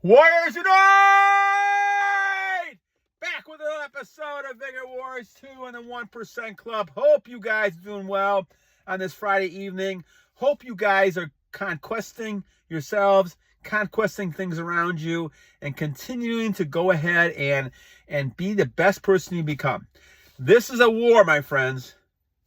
Warriors Unite! Back with another episode of Vigor Wars 2 and the 1% Club. Hope you guys are doing well on this Friday evening. Hope you guys are conquesting yourselves, conquesting things around you, and continuing to go ahead and be the best person you become. This is a war, my friends,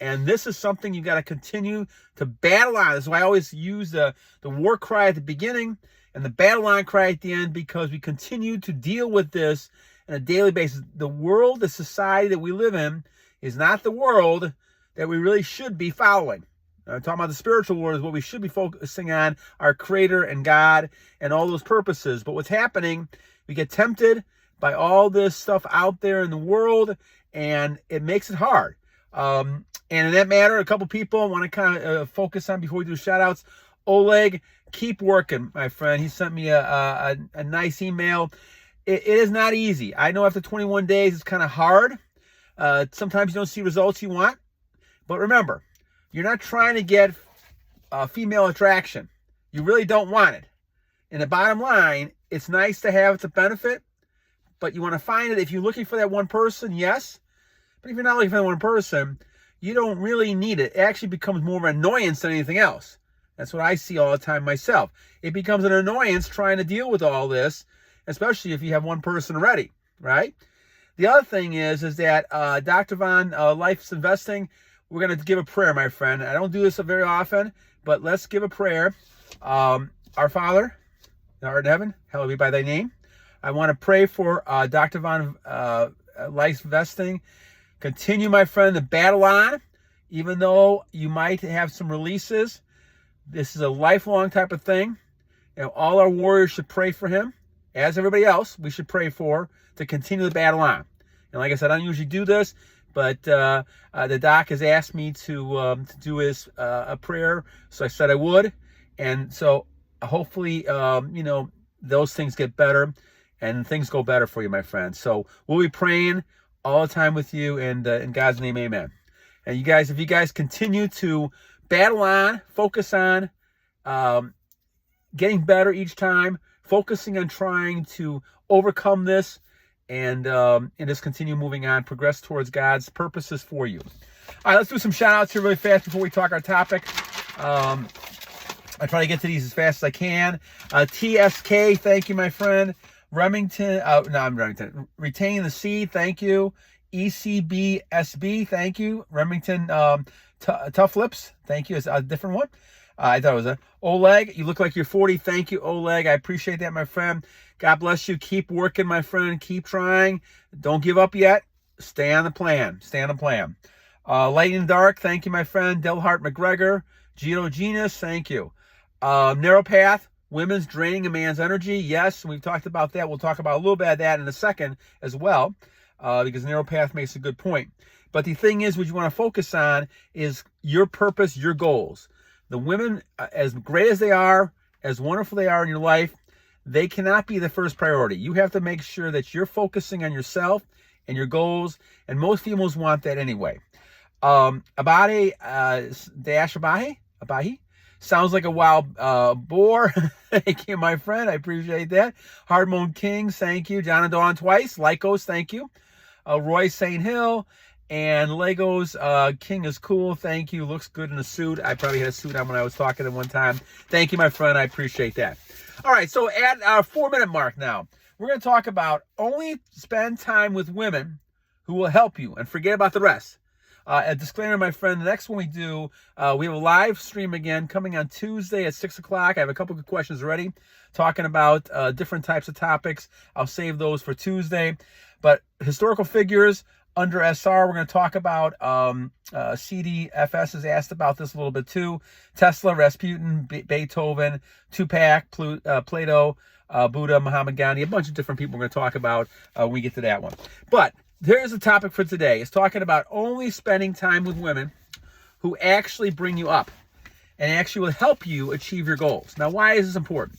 and this is something you got to continue to battle on. That's why I always use the war cry at the beginning and the battle line cry at the end, because we continue to deal with this on a daily basis. The world, the society that we live in is not the world that we really should be following. I'm talking about the spiritual world is what we should be focusing on, our Creator and God and all those purposes. But what's happening, we get tempted by all this stuff out there in the world, and it makes it hard. And in that matter, a couple people I want to kind of focus on before we do shout-outs. Oleg, keep working, my friend. He sent me a nice email. It is not easy. I know after 21 days, it's kind of hard. Sometimes you don't see results you want. But remember, you're not trying to get female attraction. You really don't want it. And the bottom line, it's nice to have. It's a benefit. But you want to find it. If you're looking for that one person, yes. But if you're not looking for that one person, you don't really need it. It actually becomes more of an annoyance than anything else. That's what I see all the time myself. It becomes an annoyance trying to deal with all this, especially if you have one person already, right? The other thing is that Dr. Von, Life's Investing, we're going to give a prayer, my friend. I don't do this very often, but let's give a prayer. Our Father, thou art in heaven, hallowed be by thy name. I want to pray for Dr. Von, Life's Investing. Continue, my friend, the battle on, even though you might have some releases. This is a lifelong type of thing. And all our warriors should pray for him. As everybody else, we should pray for to continue the battle on. And like I said, I don't usually do this, but the doc has asked me to do a prayer, so I said I would. And so hopefully, those things get better and things go better for you, my friend. So we'll be praying all the time with you, and in God's name, amen. And you guys, if you guys continue to battle on, focus on getting better each time, focusing on trying to overcome this, and just continue moving on, progress towards God's purposes for you. All right, let's do some shout outs here really fast before we talk our topic. I try to get to these as fast as I can. TSK, thank you, my friend. Remington, I'm Remington. Retain the Seed, thank you. ECBSB, thank you. Remington, tufflips, thank you. It's a different one. I thought it was a Oleg. You look like you're 40. Thank you, Oleg. I appreciate that, my friend. God bless you. Keep working, my friend. Keep trying. Don't give up yet. Stay on the plan. Stay on the plan. Light and Dark. Thank you, my friend. Delhart McGregor. Gino Genus. Thank you. Narrowpath. Women's draining a man's energy. Yes, we've talked about that. We'll talk about a little bit of that in a second as well, because Narrowpath makes a good point. But the thing is, what you want to focus on is your purpose, your goals. The women, as great as they are, as wonderful they are in your life, they cannot be the first priority. You have to make sure that you're focusing on yourself and your goals, and most females want that anyway. Abahi, Abahi? Sounds like a wild boar. Thank you, my friend. I appreciate that. Hardmode Kings, thank you. Jon the Dawn twice. Lykkos, thank you. Roy St. Hill. And Legos, King is cool. Thank you. Looks good in a suit. I probably had a suit on when I was talking at one time. Thank you, my friend. I appreciate that. All right, so at our 4-minute mark now, we're going to talk about only spend time with women who will help you and forget about the rest. A disclaimer, my friend, the next one we do, we have a live stream again coming on Tuesday at 6 o'clock. I have a couple good questions ready, talking about different types of topics. I'll save those for Tuesday. But historical figures under SR, we're going to talk about CDFS has asked about this a little bit too. Tesla, Rasputin, Beethoven, Tupac, Plato, Buddha, Muhammad Gandhi, a bunch of different people we're going to talk about when we get to that one. But here's the topic for today. It's talking about only spending time with women who actually bring you up and actually will help you achieve your goals. Now, why is this important?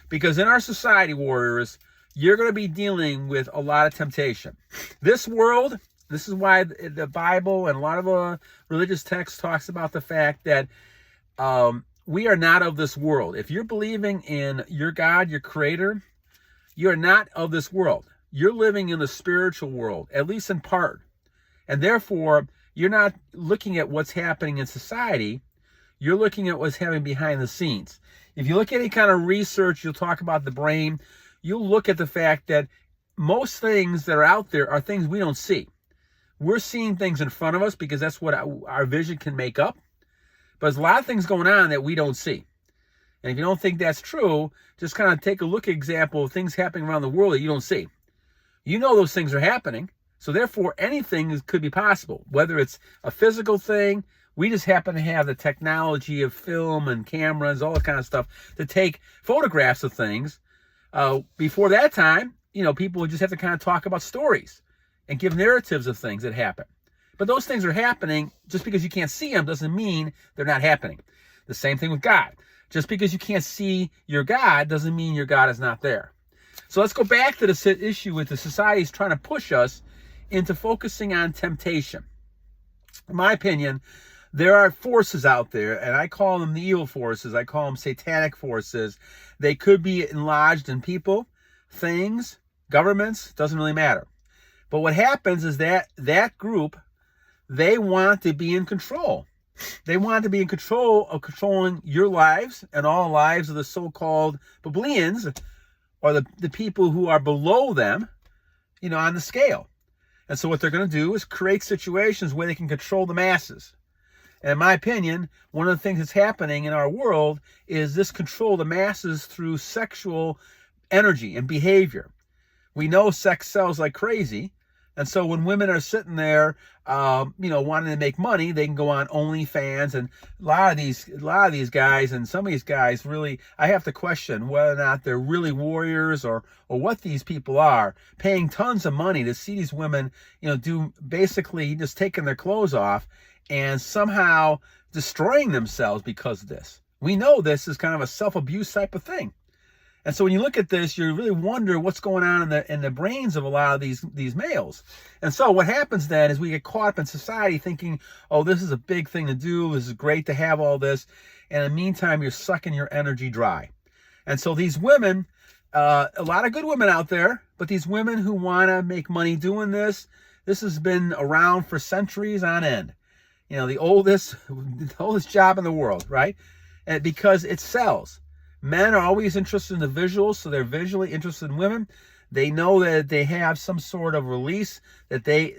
Because in our society, warriors, you're going to be dealing with a lot of temptation. This world, this is why the Bible and a lot of religious texts talks about the fact that we are not of this world. If you're believing in your God, your creator, You're not of this world. You're living in the spiritual world, at least in part. And therefore, you're not looking at what's happening in society. You're looking at what's happening behind the scenes. If you look at any kind of research, you'll talk about the brain. You'll look at the fact that most things that are out there are things we don't see. We're seeing things in front of us because that's what our vision can make up. But there's a lot of things going on that we don't see. And if you don't think that's true, just kind of take a look at example of things happening around the world that you don't see. You know those things are happening. So therefore, anything could be possible, whether it's a physical thing. We just happen to have the technology of film and cameras, all that kind of stuff, to take photographs of things. Before that time, people would just have to kind of talk about stories and give narratives of things that happen. But those things are happening. Just because you can't see them doesn't mean they're not happening. The same thing with God. Just because you can't see your God doesn't mean your God is not there. So let's go back to this issue with the society's trying to push us into focusing on temptation. In my opinion, there are forces out there, and I call them the evil forces. I call them satanic forces. They could be lodged in people, things, governments, doesn't really matter. But what happens is that group, they want to be in control. They want to be in control of controlling your lives and all lives of the so-called plebeians, or the people who are below them, on the scale. And so what they're going to do is create situations where they can control the masses. And in my opinion, one of the things that's happening in our world is this control of the masses through sexual energy and behavior. We know sex sells like crazy. And so when women are sitting there, wanting to make money, they can go on OnlyFans. And a lot of these guys, and some of these guys really, I have to question whether or not they're really warriors or what these people are, paying tons of money to see these women, do basically just taking their clothes off and somehow destroying themselves because of this. We know this is kind of a self-abuse type of thing. And so when you look at this, you really wonder what's going on in the brains of a lot of these males. And so what happens then is we get caught up in society thinking, oh, this is a big thing to do. This is great to have all this. And in the meantime, you're sucking your energy dry. And so these women, a lot of good women out there, but these women who want to make money doing this has been around for centuries on end. The oldest job in the world, right? And because it sells. Men are always interested in the visuals, so they're visually interested in women. They know that they have some sort of release, that they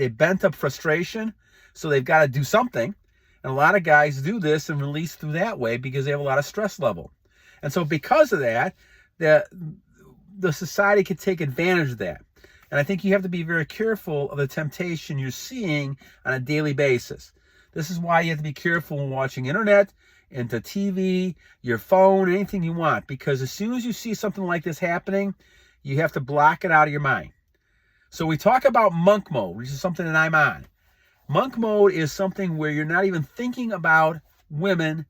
bent up frustration, so they've got to do something. And a lot of guys do this and release through that way because they have a lot of stress level. And so because of that, the society can take advantage of that. And I think you have to be very careful of the temptation you're seeing on a daily basis. This is why you have to be careful when watching internet, into TV, your phone, anything you want. Because as soon as you see something like this happening, you have to block it out of your mind. So we talk about monk mode, which is something that I'm on. Monk mode is something where you're not even thinking about women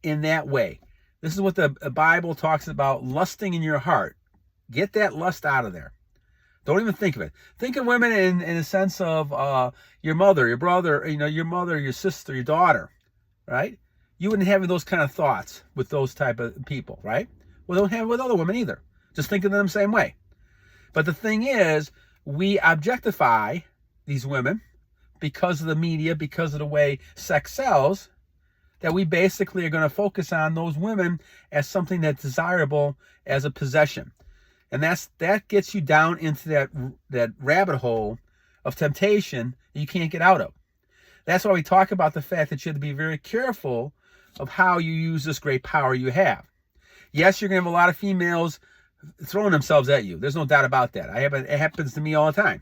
in that way. This is what the Bible talks about, lusting in your heart. Get that lust out of there. Don't even think of it. Think of women in a sense of your mother, your brother, your mother, your sister, your daughter, right? You wouldn't have those kind of thoughts with those type of people, right? Well, don't have it with other women either. Just think of them the same way. But the thing is, we objectify these women because of the media, because of the way sex sells, that we basically are going to focus on those women as something that's desirable as a possession. And that gets you down into that rabbit hole of temptation that you can't get out of. That's why we talk about the fact that you have to be very careful of how you use this great power you have. Yes, you're going to have a lot of females throwing themselves at you. There's no doubt about that. It happens to me all the time.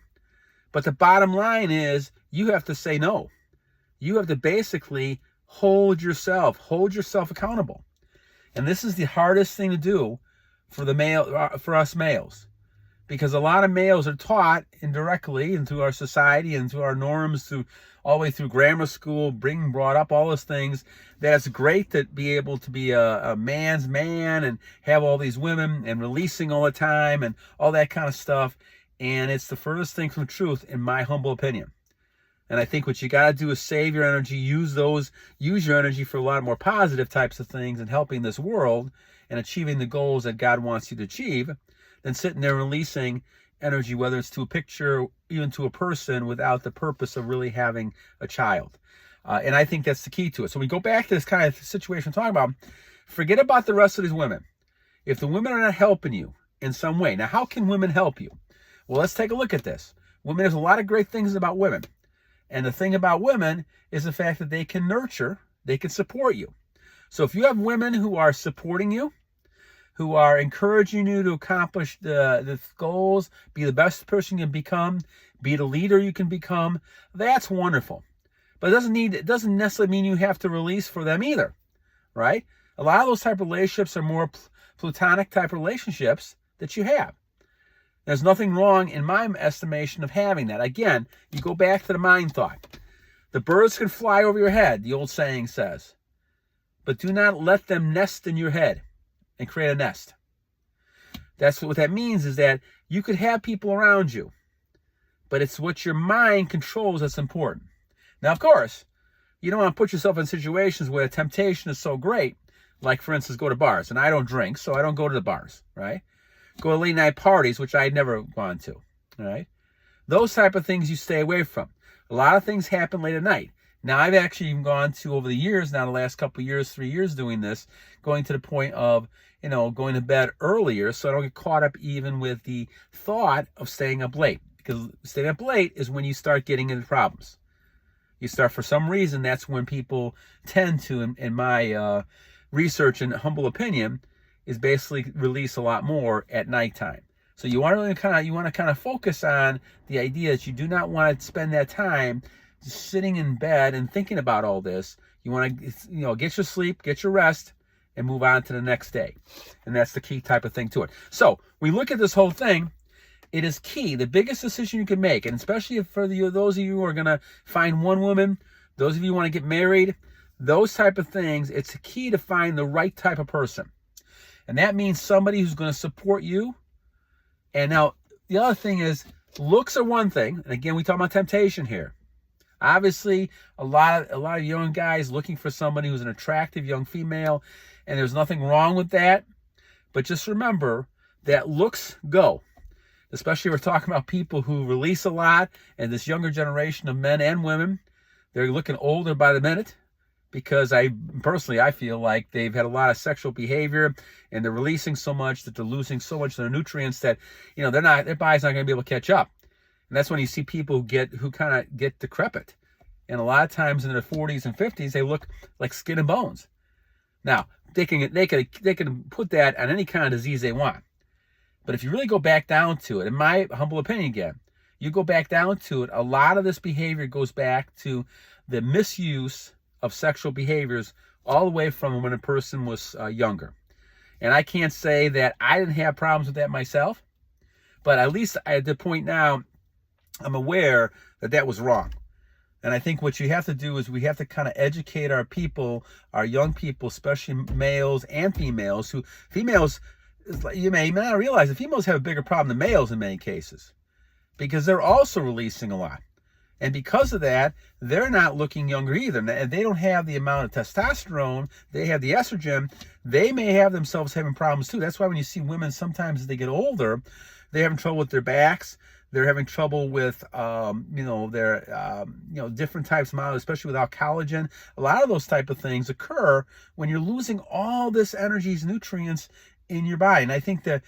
But the bottom line is you have to say no. You have to basically hold yourself accountable. And this is the hardest thing to do for us males. Because a lot of males are taught indirectly into our society and through our norms, all the way through grammar school, brought up all those things, that it's great to be able to be a man's man and have all these women and releasing all the time and all that kind of stuff. And it's the furthest thing from truth, in my humble opinion. And I think what you got to do is save your energy, use your energy for a lot more positive types of things and helping this world, and achieving the goals that God wants you to achieve than sitting there releasing energy, whether it's to a picture, even to a person, without the purpose of really having a child. And I think that's the key to it. So we go back to this kind of situation we're talking about. Forget about the rest of these women. If the women are not helping you in some way, now how can women help you? Well, let's take a look at this. Women, there's a lot of great things about women. And the thing about women is the fact that they can nurture, they can support you. So if you have women who are supporting you, who are encouraging you to accomplish the goals, be the best person you can become, be the leader you can become, that's wonderful. But it doesn't necessarily mean you have to release for them either, right? A lot of those type of relationships are more platonic type relationships that you have. There's nothing wrong in my estimation of having that. Again, you go back to the mind thought. The birds can fly over your head, the old saying says, but do not let them nest in your head and create a nest. That's what that means, is that you could have people around you, but it's what your mind controls that's important. Now, of course, you don't want to put yourself in situations where the temptation is so great, like, for instance, go to bars. And I don't drink, so I don't go to the bars, right? Go to late night parties, which I'd never gone to, right? Those type of things you stay away from. A lot of things happen late at night. Now, I've actually even gone to, over the years, now the last couple of years, 3 years doing this, going to the point of, going to bed earlier so I don't get caught up even with the thought of staying up late. Because staying up late is when you start getting into problems. You start, for some reason, that's when people tend to, in my research and humble opinion, is basically release a lot more at nighttime. So you want to kind of focus on the idea that you do not want to spend that time just sitting in bed and thinking about all this. You want to, get your sleep, get your rest, and move on to the next day. And that's the key type of thing to it. So we look at this whole thing. It is key, the biggest decision you can make, and especially for those of you who are going to find one woman, those of you who want to get married, those type of things, it's key to find the right type of person. And that means somebody who's going to support you. And now, the other thing is, looks are one thing. And again, we talk about temptation here. Obviously, a lot of young guys looking for somebody who's an attractive young female, and there's nothing wrong with that. But just remember that looks go. Especially if we're talking about people who release a lot, and this younger generation of men and women, they're looking older by the minute, because I feel like they've had a lot of sexual behavior, and they're releasing so much that they're losing so much of their nutrients that, their body's not going to be able to catch up. And that's when you see people who kind of get decrepit. And a lot of times in their 40s and 50s, they look like skin and bones. Now, they can put that on any kind of disease they want. But if you really go back down to it, in my humble opinion again, you go back down to it, a lot of this behavior goes back to the misuse of sexual behaviors all the way from when a person was younger. And I can't say that I didn't have problems with that myself, but at least at the point now, I'm aware that that was wrong. And I think what you have to do is we have to kind of educate our people, our young people, especially males and females, you may not realize that females have a bigger problem than males in many cases, because they're also releasing a lot. And because of that, they're not looking younger either. And they don't have the amount of testosterone. They have the estrogen. They may have themselves having problems too. That's why when you see women, sometimes as they get older, they're having trouble with their backs. They're having trouble with, their different types of models, especially without collagen. A lot of those type of things occur when you're losing all this energy, nutrients in your body. And I think there's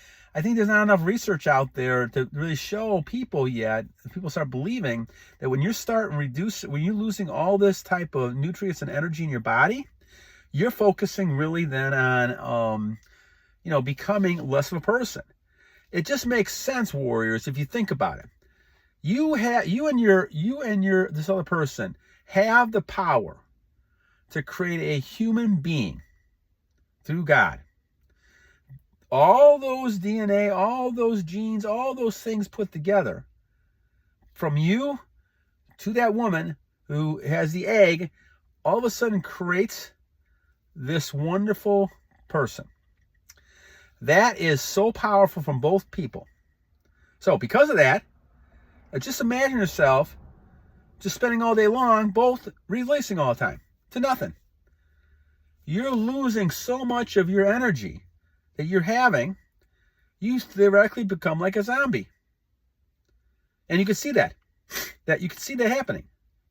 not enough research out there to really show people yet. People start believing that when when you're losing all this type of nutrients and energy in your body, you're focusing really then on, becoming less of a person. It just makes sense, warriors, if you think about it. You and this other person have the power to create a human being through God. All those DNA, all those genes, all those things put together, from you to that woman who has the egg, all of a sudden creates this wonderful person. That is so powerful from both people. So because of that, just imagine yourself just spending all day long both releasing all the time to nothing. You're losing so much of your energy that you're having, you theoretically become like a zombie. And you can see that you can see that happening.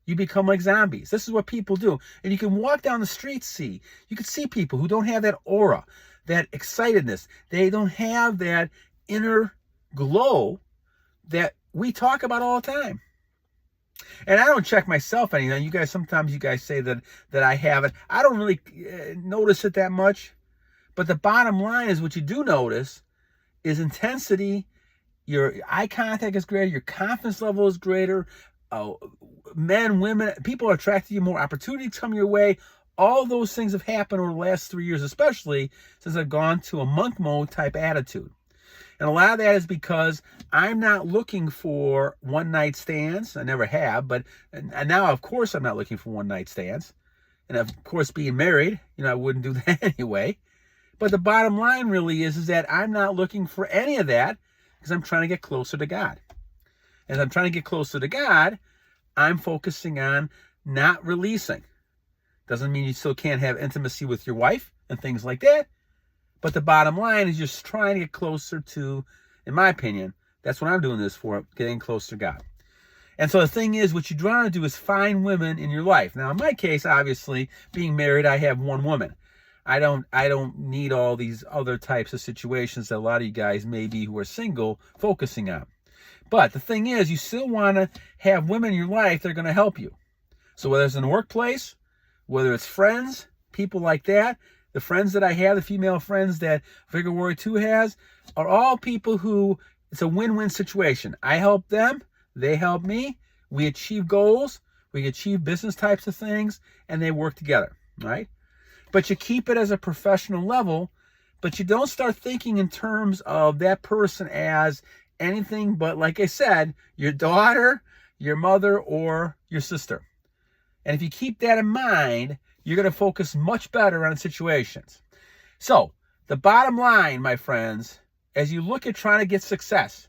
You become like zombies. This is what people do. And you can walk down the street, you can see people who don't have that aura, that excitedness. They don't have that inner glow that we talk about all the time. And I don't check myself anything. You guys, sometimes you guys say that I have it. I don't really notice it that much. But the bottom line is what you do notice is intensity. Your eye contact is greater. Your confidence level is greater. Men, women, people are attracted to you more. Opportunities come your way. All those things have happened over the last 3 years, especially since I've gone to a monk mode type attitude. And a lot of that is because I'm not looking for one-night stands. I never have, and now, of course, I'm not looking for one-night stands. And, of course, being married, I wouldn't do that anyway. But the bottom line really is that I'm not looking for any of that because I'm trying to get closer to God. As I'm trying to get closer to God, I'm focusing on not releasing. Doesn't mean you still can't have intimacy with your wife and things like that. But the bottom line is just trying to get closer to, in my opinion, that's what I'm doing this for, getting closer to God. And so the thing is, what you're trying to do is find women in your life. Now, in my case, obviously, being married, I have one woman. I don't need all these other types of situations that a lot of you guys maybe who are single focusing on. But the thing is, you still want to have women in your life that are going to help you. So whether it's in the workplace, whether it's friends, people like that, the friends that I have, the female friends that Vigor Warrior 2 has, are all people who, it's a win-win situation. I help them, they help me, we achieve goals, we achieve business types of things, and they work together, right? But you keep it as a professional level, but you don't start thinking in terms of that person as anything but, like I said, your daughter, your mother, or your sister. And if you keep that in mind, you're going to focus much better on situations. So, the bottom line, my friends, as you look at trying to get success,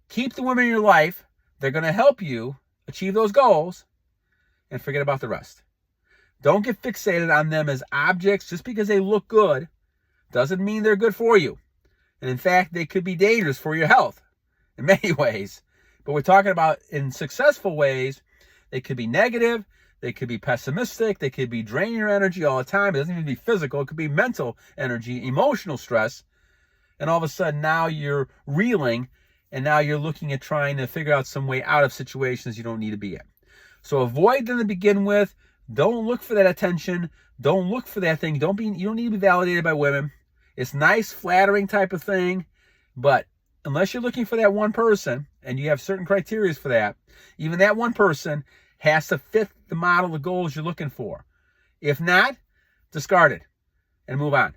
keep the women in your life. They're going to help you achieve those goals, and forget about the rest. Don't get fixated on them as objects. Just because they look good doesn't mean they're good for you. And in fact, they could be dangerous for your health in many ways. But we're talking about in successful ways. They could be negative. They could be pessimistic. They could be draining your energy all the time. It doesn't even be physical. It could be mental energy, emotional stress. And all of a sudden now you're reeling, and now you're looking at trying to figure out some way out of situations you don't need to be in. So avoid them to begin with. Don't look for that attention. Don't look for that thing. You don't need to be validated by women. It's nice, flattering type of thing. But unless you're looking for that one person, and you have certain criteria for that, even that one person has to fit the model, the goals you're looking for. If not, discard it and move on.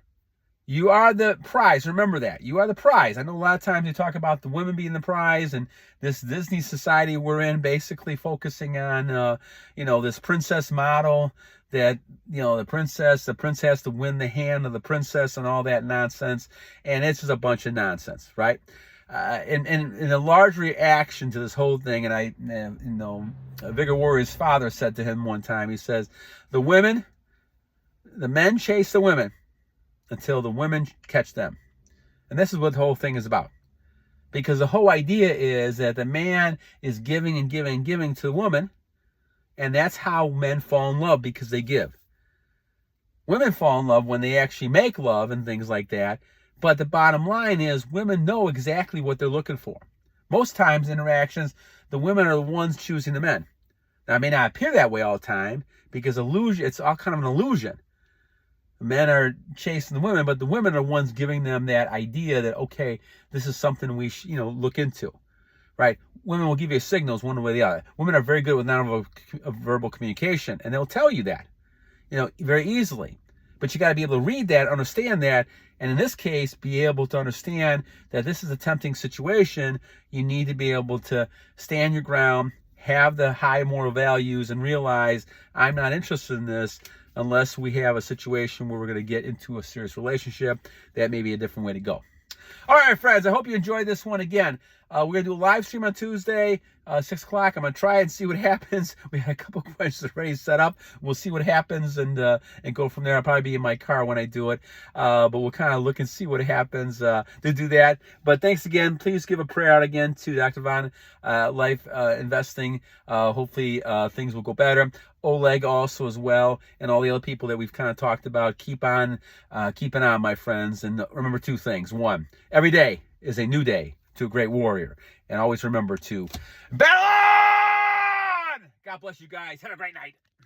You are the prize. Remember that. You are the prize. I know a lot of times you talk about the women being the prize and this Disney society we're in, basically focusing on, this princess model that, the prince has to win the hand of the princess and all that nonsense. And it's just a bunch of nonsense, right? And a large reaction to this whole thing, and Vigor Warrior's father said to him one time, he says, the men chase the women until the women catch them. And this is what the whole thing is about. Because the whole idea is that the man is giving and giving and giving to the woman, and that's how men fall in love, because they give. Women fall in love when they actually make love and things like that. But the bottom line is women know exactly what they're looking for. Most times interactions, the women are the ones choosing the men. Now, it may not appear that way all the time, because it's all kind of an illusion. The men are chasing the women, but the women are the ones giving them that idea that, okay, this is something we look into, right? Women will give you signals one way or the other. Women are very good with non-verbal communication, and they'll tell you that, very easily. But you got to be able to read that, understand that, and in this case, be able to understand that this is a tempting situation. You need to be able to stand your ground, have the high moral values, and realize I'm not interested in this unless we have a situation where we're going to get into a serious relationship. That may be a different way to go. All right, friends, I hope you enjoyed this one. Again, We're going to do a live stream on Tuesday, 6 o'clock. I'm going to try and see what happens. We had a couple questions already set up. We'll see what happens and go from there. I'll probably be in my car when I do it. But we'll kind of look and see what happens to do that. But thanks again. Please give a prayer out again to Dr. Von Life Investing. Hopefully things will go better. Oleg also as well, and all the other people that we've kind of talked about. Keep on keeping on, my friends. And remember 2 things. 1, every day is a new day to a great warrior. And always remember to battle on! God bless you guys. Have a great night.